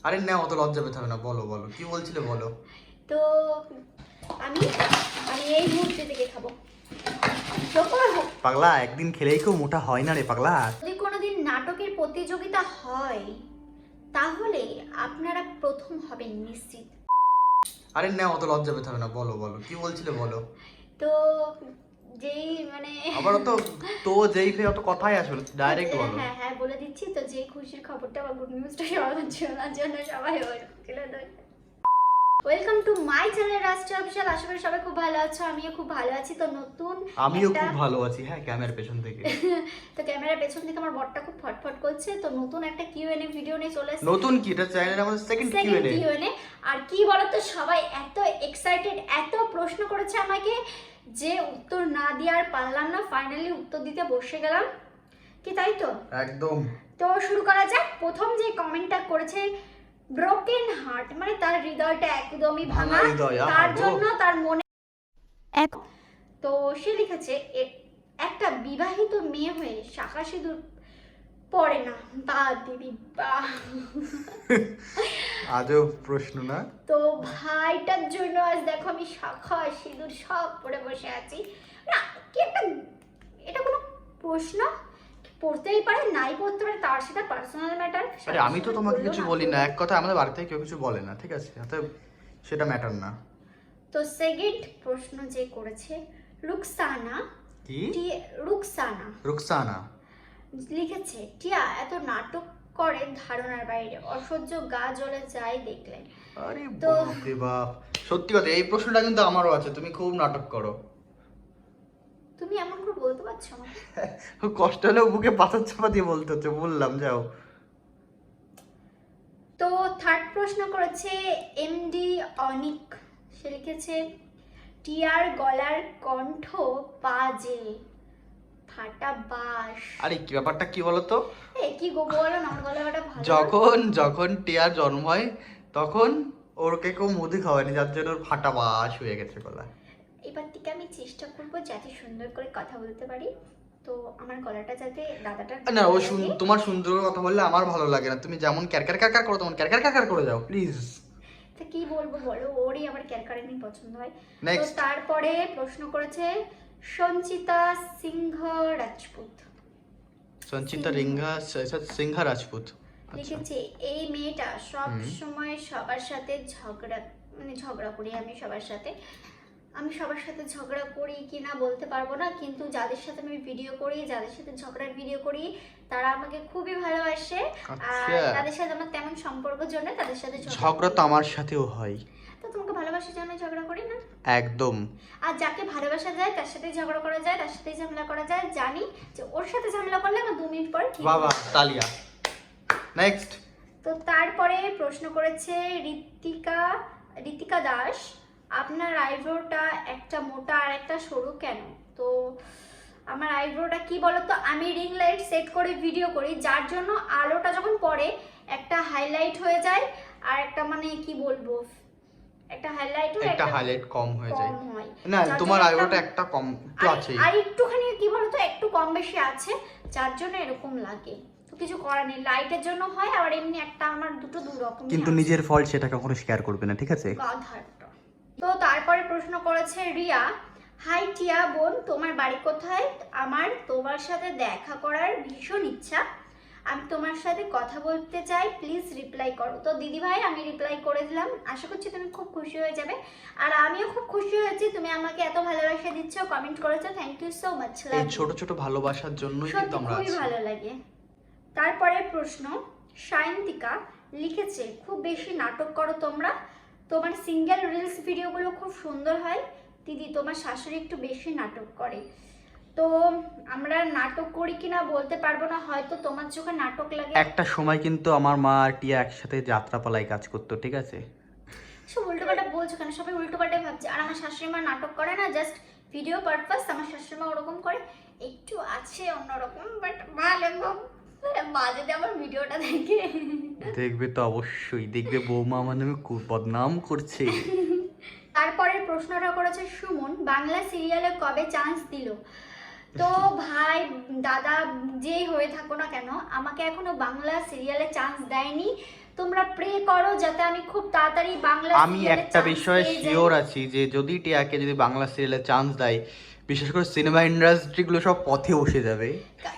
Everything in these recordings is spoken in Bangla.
আরে না, অত লজ্জা পেতে হবে না, বলো বলো কি বলছিলে বলো। তো আমি আমি এই মুহূর্তে থেকে খাবো। পাগলা, একদিন খেলেই কেউ মোটা হয় না রে পাগলা। যদি কোনোদিন নাটকের প্রতিযোগিতা হয় তাহলে আপনারা প্রথম হবেন নিশ্চিত। আরে না, অত লজ্জা পেতে হবে না, বলো বলো কি বলছিলে বলো। তো যেই মানে আবার তো যেই ফের অত কথাই আসলে ডাইরেক্ট বলো। হ্যাঁ হ্যাঁ বলে দিচ্ছি। তো যে খুশির খবরটা বা গুড নিউজটা শোনার জন্য সবাই ওয়েলকাম টু মাই চ্যানেল রাষ্ট্র অফিসিয়াল। আশা করি সবাই খুব ভালো আছো, আমিও খুব ভালো আছি। তো নতুন আমিও খুব ভালো আছি। হ্যাঁ, ক্যামেরার পেছন থেকে তো ক্যামেরার পেছন থেকে আমার বটটা খুব ফটফট করছে। তো নতুন একটা কিউএনএ ভিডিও নিয়ে চলে এসেছি। নতুন কি, এটা চ্যানেলের আমাদের সেকেন্ড কিউএনএ। আর কি বলতো, সবাই এত এক্সাইটেড, এত প্রশ্ন করেছে আমাকে যে উত্তর না দিয়ে আর পারলাম না, ফাইনালি উত্তর দিতে বসে গেলাম। কি তাই তো? একদম। তো শুরু করা যাক। প্রথম যে কমেন্টটা করেছে ব্রোকেন হার্ট, মানে তার হৃদয়টা একদমই ভাঙা, তার জন্য তার মনে এক। তো সে লিখেছে একটা বিবাহিত মেয়ে হয়ে শাখা সিঁদুর পড়ে না বা দিদি বা আজও প্রশ্ন না। তো ভাইটার জন্য আজ দেখো আমি শাখা সিঁদুর সব পরে বসে আছি। না কি একটা, এটা কোনো প্রশ্ন? পড়তেই পারে, নাই পড়তে পারে, তার সেটা পার্সোনাল ম্যাটার। আরে আমি তো তোমাকে কিছু বলি না, এক কথা আমাদের বাড়িতে কেউ কিছু বলে না, ঠিক আছে? সেটা ম্যাটার না। তো সেকেন্ড প্রশ্ন যে করেছে রুকসানা, কি রুকসানা লিখেছে টিয়া এত নাটক করে ধারণার বাইরে, অসহ্য গা জ্বলে যায় দেখলে। আরে বাপ রে বাপ, সত্যি কথা এই প্রশ্নটা কিন্তু আমারও আছে, তুমি খুব নাটক করো। তুমি এমন করে বলতে পারছো আমাকে? কষ্ট হলেও বুকে পাথর চাপা দিয়ে বলতে হচ্ছে, বললাম যাও। তো থার্ড প্রশ্ন করেছে এমডি অনিক। সে লিখেছে টিয়ার গলার কণ্ঠ বাজে ফাটা বাস। আরে কি ব্যাপারটা কি বলতো, কি গো বলো না, আমার গলাটা ভালো। যখন টিয়ার জন্ম হয় তখন ওরকে কেউ মধু খাওয়ায়নি, যার জন্য ওর ফাটা বাস হয়ে গেছে গলা। এবার থেকে আমি চেষ্টা করবো যাতে সুন্দর করে কথা বলতে পারি। তো আমার গলাটা যাতে দাদাটা না, ও তোমার সুন্দর কথা বললে আমার ভালো লাগে না। তুমি যেমন ক্যারকার ক্যারকার করো তেমন ক্যারকার ক্যারকার করে যাও প্লিজ। তা কি বলবো বলো, ওরই আমার ক্যারকারেনি পছন্দ হয়। তো নেক্সট তারপরে প্রশ্ন করেছে সঞ্চিতা সিংহ রাজপুত। সিংহা রাজপুত লিখেছে এই মেয়েটা সব সময় সবার সাথে ঝগড়া করি। আমি সবার সাথে ঝগড়া করি কিনা বলতে পারবো না, কিন্তু যাদের সাথে আমি ভিডিও করি, যাদের সাথে ঝগড়ার ভিডিও করি, তারা আমাকে খুবই ভালোবাসে। আর তাদের সাথে আমার তেমন সম্পর্ক জন্য তাদের সাথে ঝগড়া তো আমার সাথেও হয়। তো তোমাকে ভালোবাসা জন্য ঝগড়া করি না একদম। আর যাকে ভালোবাসা যায় তার সাথে ঝগড়া করা যায়, তার সাথে ঝামেলা করা যায়। জানি যে ওর সাথে ঝামেলা করলে আমার 2 মিনিট পর ঠিক। বাবা তালিয়া। নেক্সট। তো তারপরে প্রশ্ন করেছে ঋতিকা দাস, আপনার আইব্রোটা একটা মোটা আর একটা সরু কেন? তো আমার আইব্রোটা কি বলতো, আমি রিং লাইট সেট করে ভিডিও করি, যার জন্য আলোটা যখন পড়ে একটা হাইলাইট হয়ে যায়, আর একটা মানে কি বলবো, একটা হাইলাইট কম হয়ে যায়। না, তোমার আইব্রোটা একটা কম তো আছেই, আর একটুখানি কি বলতো একটু কম বেশি আছে, যার জন্য এরকম লাগে। তো কিছু করার নেই, লাইটের জন্য হয়। আর এমনি একটা আমার দুটো দুই রকম, কিন্তু নিজের ফল্ট সেটা কখনো শেয়ার করবে না, ঠিক আছে? গাধারটা। তো তারপরে প্রশ্ন করেছে রিয়া, হাই টিয়া বোন, তোমার বাড়ি কোথায়? আমার তোমার সাথে দেখা করার ভীষণ ইচ্ছা, আমি তোমার সাথে কথা বলতে চাই, প্লিজ রিপ্লাই করো। তো দিদি ভাই আমি রিপ্লাই করে দিলাম, আশা করছি তুমি খুব খুশি হয়ে যাবে। আর আমিও খুব খুশি হয়েছি, তুমি আমাকে এত ভালোবাসা দিচ্ছ, কমেন্ট করেছো, থ্যাংক ইউ সো মাচ। এই ছোট ছোট ভালোবাসার জন্যই কিন্তু আমরা আছি। খুবই ভালো লাগে। তারপরে প্রশ্ন সায়ন্তিকা লিখেছে খুব বেশি নাটক করো তোমরা, তোমার সিঙ্গেল রিলস ভিডিওগুলো খুব সুন্দর হয়। দিদি তোমার শাশুড়ি একটু বেশি নাটক করে। তো আমরা নাটক করি কিনা বলতে পারবো না, হয়তো তোমার চোখে নাটক লাগে। একটা সময় কিন্তু আমার মা আর টিয়া একসাথে যাত্রাপালায় কাজ করতো, ঠিক আছে? সব উল্টোপাল্টা বলছো কেন? সবাই উল্টোপাল্টাই ভাবছে। আর আমার শাশুড়ি মা নাটক করে না, জাস্ট ভিডিও পারপাস। আমার শাশুড়ি মা ওরকম করে, একটু আছে অন্যরকম, বাট ভালো। মা যদি আমার ভিডিওটা দেখবে তো অবশ্যই, দেখবে বৌমা আমার নামে বদনাম করছে। তারপরের প্রশ্নটা করেছে সুমন, বাংলা সিরিয়ালে কবে চান্স দিল? তো ভাই দাদা যেই হয়ে থাকো না কেন, আমাকে এখনো বাংলা সিরিয়ালে চান্স দেয়নি। তোমরা প্রে করো যাতে আমি খুব তাড়াতাড়ি বাংলা আমি serial-এ একটা chance বিষয়ে পেয়ে যাই। শিওর আছি যে যদি টিয়াকে যদি বাংলা সিরিয়ালে চান্স দেয়, বিশেষ করে সিনেমা ইন্ডাস্ট্রিগুলো সব পথে বসে যাবে।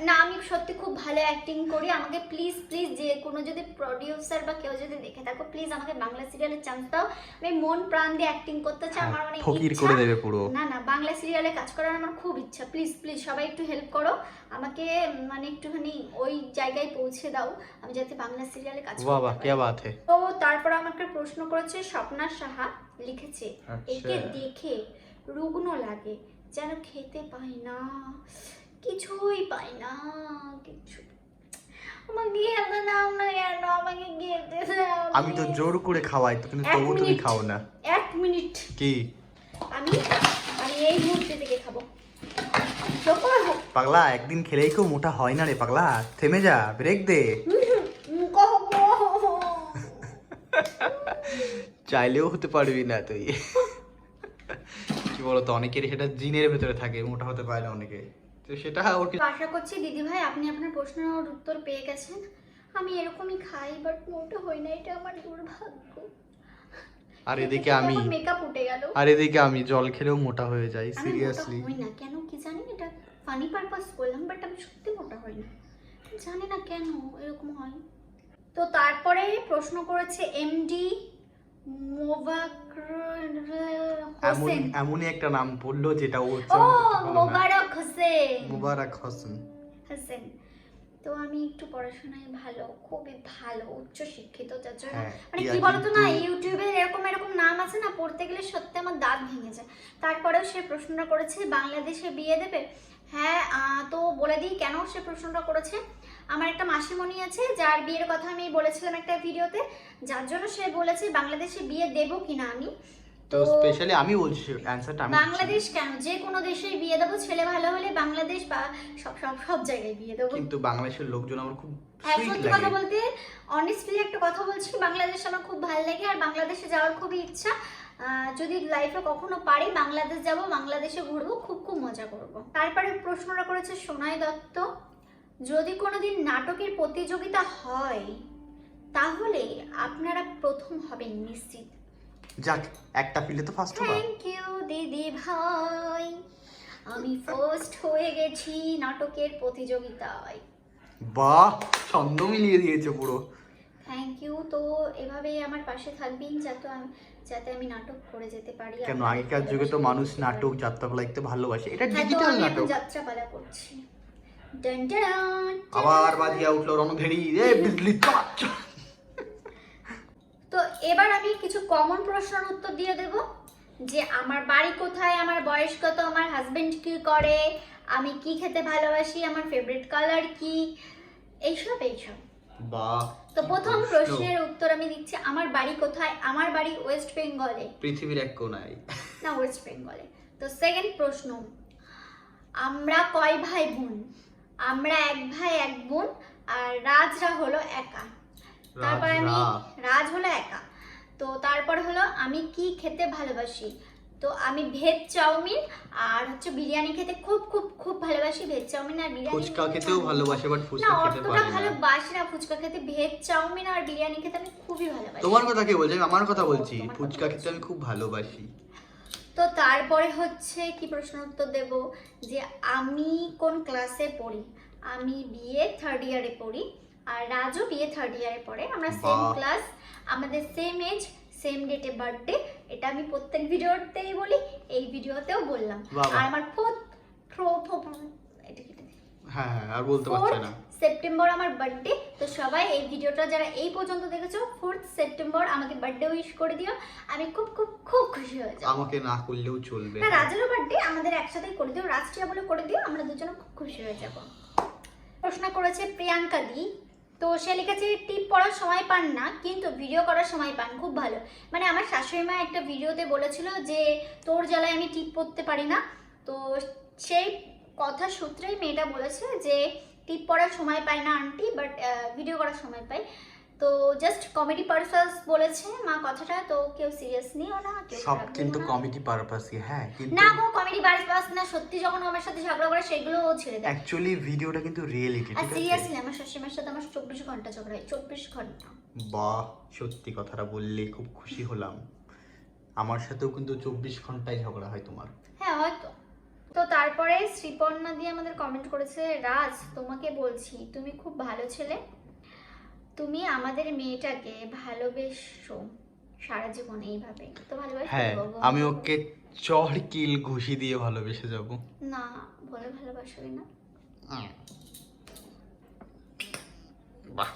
না আমি সত্যি খুব ভালো অ্যাক্টিং করি, আমাকে প্লিজ প্লিজ যে কোনো যদি প্রডিউসার বা কেউ যদি দেখে থাকো প্লিজ আমাকে বাংলা সিরিয়ালে চান্স দাও। আমি মন প্রাণ দিয়ে অ্যাক্টিং করতে চাই, আমার অনেক ফকির ইচ্ছা। করে দেবে পুরো। না না বাংলা সিরিয়ালে কাজ করার আমার খুব ইচ্ছা, প্লিজ প্লিজ সবাই একটু হেল্প করো আমাকে, মানে একটুখানি ওই জায়গায় পৌঁছে দাও আমি যাতে বাংলা সিরিয়ালে কাজ করতে বাবা পারি। কে বাত হে। তো তারপর আমাকে প্রশ্ন করেছে স্বপ্না সাহা, লিখেছে আচ্ছা। একে দেখে রুগ্ন লাগে, যেন খেতে পাই না, কিছুই পাই না, কিছু আমাকে খেতে দাও না কেন, আমাকে খেতে দাও। আমি তো জোর করে খাওয়াই তো, কিন্তু তবু তুমি খাও না। 1 মিনিট কি আমি আমি এই মুহূর্তে থেকে খাবো। যখন হোক পাগলা, একদিন খেলেই কেউ মোটা হয় না রে পাগলা, থেমে যা, ব্রেক দে। চাইলেও হতে পারবি না তুই। কি বলতো, অনেকের সেটা জিনের ভেতরে থাকে, মোটা হতে পারে না অনেকে, তো সেটা ওর কি- আশা করছি দিদি ভাই আপনি আপনার প্রশ্নের উত্তর পেয়ে গেছেন। আমি এরকমই খাই বাট মোটা হই না, এটা আমার দুর্ভাগ্য। আর এদিকে আমি মেকআপ উঠে গেল। আর এদিকে আমি জল খেলেও মোটা হয়ে যাই, আমি মোটা সিরিয়াসলি। হই না কেন কি জানি, এটা ফানি পারপাস করলাম বাট আমি সত্যি মোটা হই না, জানি না কেন এরকম হয়। তো তারপরে প্রশ্ন করেছে এমডি হোসেন। এমনই একটা নাম বললো যেটা ও ও মোবারক হোসেন, মুবারক হোসেন। হোসেন। তো আমি একটু পড়াশোনায় ভালো, খুবই ভালো, উচ্চ শিক্ষিত, যার জন্য হ্যাঁ, মানে টিয়া কি বলতো না, কিন্তু- ইউটিউবে এরকম এরকম নাম আছে না, পড়তে গেলে সত্যি আমার দাঁত ভেঙে যায়। তারপরেও সে প্রশ্নটা করেছে বাংলাদেশে বিয়ে দেবে। হ্যাঁ তো বলে দিই কেন সে প্রশ্নটা করেছে। আমার একটা মাসিমণি আছে যার বিয়ের কথা আমি বলেছিলাম একটা ভিডিওতে, যার জন্য সে বলেছে বাংলাদেশে বিয়ে দেবো কিনা আমি। তো স্পেশালি আমি বলছি অ্যানসারটা আমি দিচ্ছি। বাংলাদেশ কেন, যে কোনো দেশেই বিয়ে দেবো, ছেলে ভালো হলে বাংলাদেশ বা সব সব সব জায়গায় বিয়ে দেবো। কিন্তু বাংলাদেশের লোকজন আমার খুব হ্যাঁ সুইট সত্যি কথা লাগে। বলতে অনেস্টলি একটা কথা বলছি, বাংলাদেশ আমার খুব ভালো লাগে আর বাংলাদেশে যাওয়ার খুবই ইচ্ছা। যদি লাইফে কখনো পারি বাংলাদেশ যাব, বাংলাদেশে ঘুরবো, খুব খুব মজা করব। তারপরে প্রশ্নটা করেছে সোনাই দত্ত, যদি কোনোদিন নাটকের প্রতিযোগিতা হয় তাহলে আপনারা প্রথম হবেন নিশ্চিত। যাক, একটা ফিল্ডে তো ফার্স্ট হবা। থ্যাংক ইউ দিদি ভাই, আমি ফার্স্ট হয়ে গেছি নাটকের প্রতিযোগিতায়। বাহ, ছন্দ মিলিয়ে দিয়েছে পুরো। Thank you. তো এভাবেই আমার পাশে থাকবেন যাতে আমি নাটক করে যেতে পারি। কেন, আগেকার যুগে তো মানুষ নাটক যাত্রাপালা দেখতে ভালোবাসে, এটা হ্যাঁ, তো ডিজিটাল আমি এখন নাটক। যাত্রাপালা করছি। ডান ডান। আবার বাজিয়া উঠলো রণধেরি, রে বিজলি চাচ। তো এবার আমি কিছু কমন প্রশ্নের উত্তর দিয়ে দেব, যে আমার বাড়ি কোথায়, আমার বয়স কত, আমার হাজবেন্ড কি করে, আমি কি খেতে ভালোবাসি, আমার ফেভারিট কালার কি, এইসব। বাহ। তো প্রথম প্রশ্নের উত্তর আমি দিচ্ছি, আমার বাড়ি কোথায়। আমার বাড়ি ওয়েস্ট বেঙ্গলে। পৃথিবীর এক কোনায়। না, ওয়েস্ট বেঙ্গলে। তো সেকেন্ড প্রশ্ন, আমরা কয় ভাই বোন। আমরা 1 ভাই 1 বোন, আর রাজরা হলো একা। তারপর আমি রাজ হলো একা। তো তারপর হলো আমি কি খেতে ভালোবাসি। তো আমি ভেজ চাউমিন আর হচ্ছে বিরিয়ানি খেতে খুব খুব খুব ভালোবাসি। ভেজ চাউমিন আর বিরিয়ানি। ফুচকা খেতেও ভালোবাসে, বাট না ফুচকা খেতে অতটা পারে না। ভালোবাসি না ফুচকা খেতে, ভেজ চাউমিন আর বিরিয়ানি খেতে আমি খুবই ভালোবাসি। তোমার কথা কে বলছে? আমি আমার কথা বলছি, তোমার কথা ফুচকা বলছি। খেতে আমি খুব ভালোবাসি। তো তারপরে হচ্ছে কি প্রশ্ন উত্তর দেব, যে আমি কোন ক্লাসে পড়ি। আমি বিএ 3rd ইয়ারে পড়ি, আর রাজও বিএ 3rd ইয়ারে পড়ে। আমরা সেম বাহ। ক্লাস, আমাদের সেম এজ, সেম ডেটে বার্থডে। এটা আমি প্রত্যেক ভিডিওতেই বলি, এই ভিডিওতেও বললাম। বাহ বাহ। আর আমার এটা কেটে দে। হ্যাঁ হ্যাঁ, আর বলতে পারছে না। 4th সেপ্টেম্বর আমার বার্থডে। তো সবাই এই ভিডিওটা যারা এই পর্যন্ত দেখেছো 4th সেপ্টেম্বর আমাকে বার্থডে উইশ করে দিও, আমি খুব খুব খুব খুশি হয়ে যাব। আমাকে না করলেও চলবে। না, রাজেরও বার্থডে আমাদের একসাথেই করে দিও, রাজটিয়া বলে করে দিও, আমরা দুজনে খুব খুশি হয়ে যাব। প্রশ্ন করেছে প্রিয়াঙ্কা দি, তো সে লিখেছে টিপ পড়ার সময় পান না কিন্তু ভিডিও করার সময় পান, খুব ভালো। মানে আমার শাশুড়ি মা একটা ভিডিওতে বলেছিল যে তোর জ্বালায় আমি টিপ পড়তে পারি না, তো সেই কথা সূত্রেই মেয়েটা বলেছে যে টিপ পড়ার সময় পায় না আন্টি, বাট ভিডিও করার সময় পায়। তো তো জাস্ট কমেডি পারপাস বলেছে মা কথাটা, তো কেউ সিরিয়াস নিও না, কেউ সব খারাপ কিন্তু নিও না। কমেডি পারপাসই, হ্যাঁ, কিন্তু না গো কমেডি পারপাস না, সত্যি যখন ও আমার সাথে ঝগড়া করে সেগুলো ও ছেড়ে দেয়। অ্যাকচুয়ালি ভিডিওটা কিন্তু রিয়েলিটি, আর ঠিক আছে? সিরিয়াসলি আমার শাশুড়িমার সাথে আমার 24 ঘন্টা ঝগড়া হয়, 24 ঘন্টা। বাহ, সত্যি কথাটা বললে খুব খুশি হলাম। আমার সাথেও কিন্তু 24 ঘন্টায় ঝগড়া হয় তোমার। হ্যাঁ হয়তো। তো তারপরে শ্রীপর্ণা দিয়ে আমাদের কমেন্ট করেছে, রাজ তোমাকে বলছি তুমি খুব ভালো ছেলে, তুমি আমাদের মেয়েটাকে ভালোবেসো সারা জীবন এইভাবে, তো ভালোবাসো হ্যাঁ, গো। আমি ওকে চড় কিল ঘুষি দিয়ে ভালোবেসে যাব। না বলে ভালোবাসোই না। বাহ,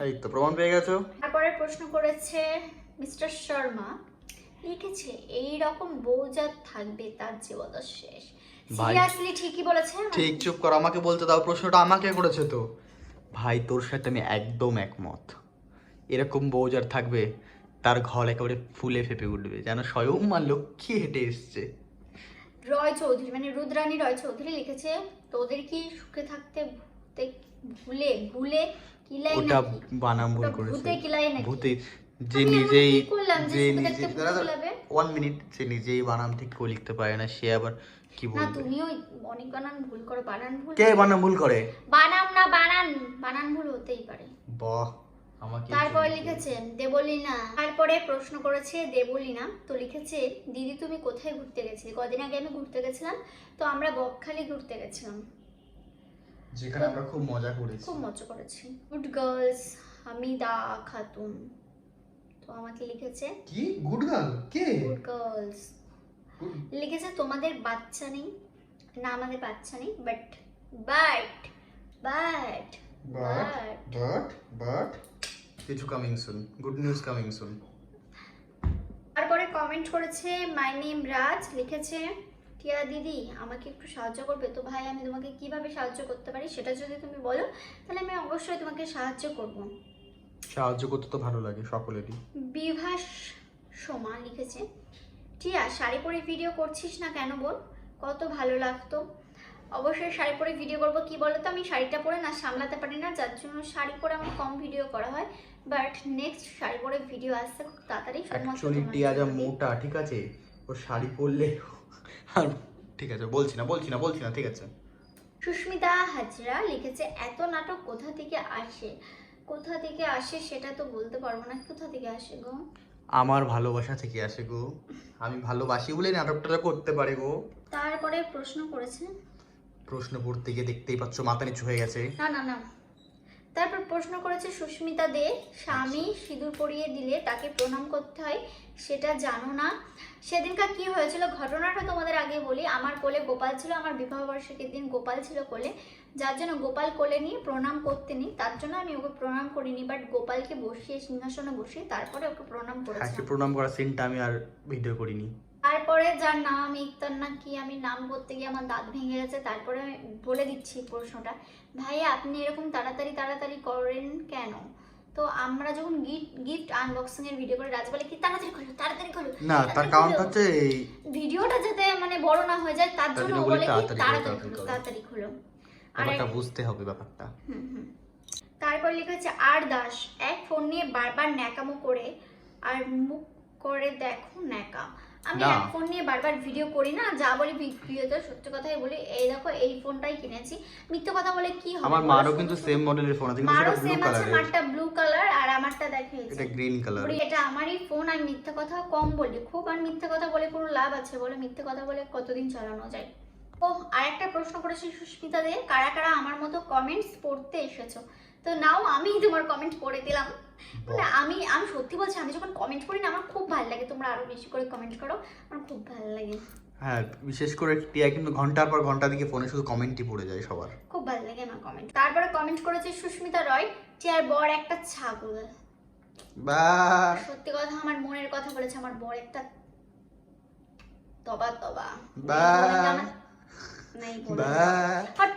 এই তো প্রমাণ পেয়ে গেছো। তারপরে প্রশ্ন করেছে মিস্টার শর্মা, লিখেছে এই রকম বউ যা থাকবে তার জীবন শেষ। ভাই, সিরিয়াসলি ঠিকই বলেছে। ঠিক, চুপ কর, আমাকে বলতে দাও। প্রশ্নটা আমাকে করেছে তো। ভাই, তোর সাথে আমি একদম একমত। এরকম বউ যার থাকবে তার ঘর একেবারে ফুলে ফেপে উঠবে, যেন স্বয়ং মা লক্ষ্মী হেঁটে এসছে। রয় চৌধুরী মানে রুদ্রানী রয় চৌধুরী লিখেছে, তোদের কি সুখে থাকতে ভুলে ভুলে কিলাই ওটা নাকি? বানাম ভুল ওটা করেছে। ভূতে কিলাই নাকি? ভূতে যে আমি এমন নিজেই কি করলাম যে সুখে থাকতে ভূতে কিলাবে? 1 মিনিট, যে নিজেই বানাম ঠিক করে লিখতে পারে না, সে আবার কি না বলবে? তুমিও অনেক বানান ভুল করো, বানান ভুল। কে বানাম ভুল করে? বানাম না বানান, বানান ভুল হতেই পারে। বাহ, আমাকে তারপরে লিখেছেন দেবলীনা, তারপরে প্রশ্ন করেছে দেবলীনা, তো লিখেছে দিদি তুমি কোথায় ঘুরতে গেছিলে? কদিন আগে আমি ঘুরতে গেছিলাম, তো আমরা বকখালি ঘুরতে গেছিলাম, যেখানে আমরা খুব মজা করেছি। খুব মজা করেছি। গুড গার্লস হামিদা খাতুন, তো আমাকে লিখেছে কি গুড গার্ল? কে গুড গার্লস, লিখেছে তোমাদের বাচ্চা নেই না, আমাদের বাচ্চা নেই, বাট বাট বাট বাট কিছু coming soon, good news coming soon. তারপরে কমেন্ট করেছে মাই নেম রাজ, লিখেছে টিয়া দিদি আমাকে একটু সাহায্য করবে? তো ভাই আমি তোমাকে কিভাবে সাহায্য করতে পারি সেটা যদি তুমি বলো তাহলে আমি অবশ্যই তোমাকে সাহায্য করব। সাহায্য করতে তো ভালো লাগে সকলেরই। বিভাস সোমা লিখেছে টিয়া শাড়ি পরে ভিডিও করছিস না কেন বল, কত ভালো লাগতো। অবশ্যই শাড়ি পরে ভিডিও করব, কি বলো তো আমি শাড়িটা পরে না সামলাতে পারি না, যার জন্য শাড়ি পরে আমার কম ভিডিও করা হয়, বাট নেক্সট শাড়ি পরে ভিডিও আসছে খুব তাড়াতাড়ি। অ্যাকচুয়ালি টিয়া যা মোটা, ঠিক আছে, ও শাড়ি পরলে আর ঠিক আছে, বলছি না, ঠিক আছে। সুস্মিতা হাজরা লিখেছে এত নাটক কোথা থেকে আসে? কোথা থেকে আসে সেটা তো বলতে পারবো না, কোথা থেকে আসে গো? আমার ভালোবাসা থেকে আসে গো, আমি ভালোবাসি বলে নাটকটা করতে পারে গো। তারপরে প্রশ্ন করেছে, প্রশ্ন পড়তে গিয়ে দেখতেই পাচ্ছ মাথা নিচু হয়ে গেছে। না না না, তারপর প্রশ্ন করেছে সুস্মিতা দে, স্বামী সিঁদুর পরিয়ে দিলে তাকে প্রণাম করতে হয় সেটা জানো না? সেদিনকার কি হয়েছিল ঘটনাটা তোমাদের আগে বলি। আমার কোলে গোপাল ছিল, আমার বিবাহ বার্ষিকীর দিন গোপাল ছিল কোলে, যার জন্য গোপাল কোলে নিয়ে প্রণাম করতে নি, তার জন্য আমি ওকে প্রণাম করিনি, বাট গোপালকে বসিয়ে সিংহাসনে বসিয়ে তারপরে ওকে প্রণাম হ্যাঁ, করেছি। সে প্রণাম করার সিনটা আমি আর ভিডিও করিনি। তারপরে যার নাম ইকতার না কি, আমি নাম করতে গিয়ে আমার দাঁত ভেঙে গেছে, তারপরে আমি বলে দিচ্ছি প্রশ্নটা, ভাইয়া আপনি এরকম তাড়াতাড়ি করেন কেন? তো আমরা যখন গিফট আনবক্সিং এর ভিডিও করে রাজ বলে কি তাড়াতাড়ি খোলো না, তার কারণ হচ্ছে এই ভিডিওটা যাতে মানে বড় না হয়ে যায় তার জন্য ও বলে কি তাড়াতাড়ি খোলো। আর ব্যাপারটা বুঝতে হবে ব্যাপারটা। তারপর লিখেছে আর দাস, এক ফোন নিয়ে বারবার ন্যাকামো করে আর মুখ করে দেখো ন্যাকা। আমি না। এক ফোন নিয়ে বারবার ভিডিও করি না, যা বলি ভিডিওতে সত্যি কথাই বলি, এই দেখো এই ফোনটাই কিনেছি, মিথ্যে কথা বলে কি হবে? আমার মারও কিন্তু সেম মডেলের ফোন আছে, কিন্তু মারও সেটা ব্লু সেম আছে, কালারের, মারটা ব্লু কালার আর আমারটা দেখে এটা গ্রিন কালার। এটা আমারই ফোন, আমি মিথ্যে কথা কম বলি খুব, আর মিথ্যে কথা বলে কোনো লাভ আছে বলে? মিথ্যে কথা বলে কতদিন চালানো যায়? ও আরেকটা প্রশ্ন করেছি সুস্মিতা দে, কারা কারা আমার মতো কমেন্টস পড়তে এসেছো? তো নাও আমি তোমার কমেন্ট পড়ে দিলাম। মানে আমি সত্যি বলছি, আমি যখন কমেন্ট করি না আমার খুব ভালো লাগে, তোমরা আরো বেশি করে কমেন্ট করো, আমার খুব ভালো লাগে। হ্যাঁ, বিশেষ করে টিয়া কিন্তু ঘন্টার পর ঘন্টা দিকে ফোনে শুধু কমেন্টই পড়ে যায় সবার, খুব ভালো লাগে আমার কমেন্ট। তারপরে কমেন্ট করেছে সুস্মিতা রয়, টিয়ার বর একটা ছাগল। বা সত্যি কথা, আমার মনের কথা বলেছে, আমার বর একটা তবা বা নাই বা বলে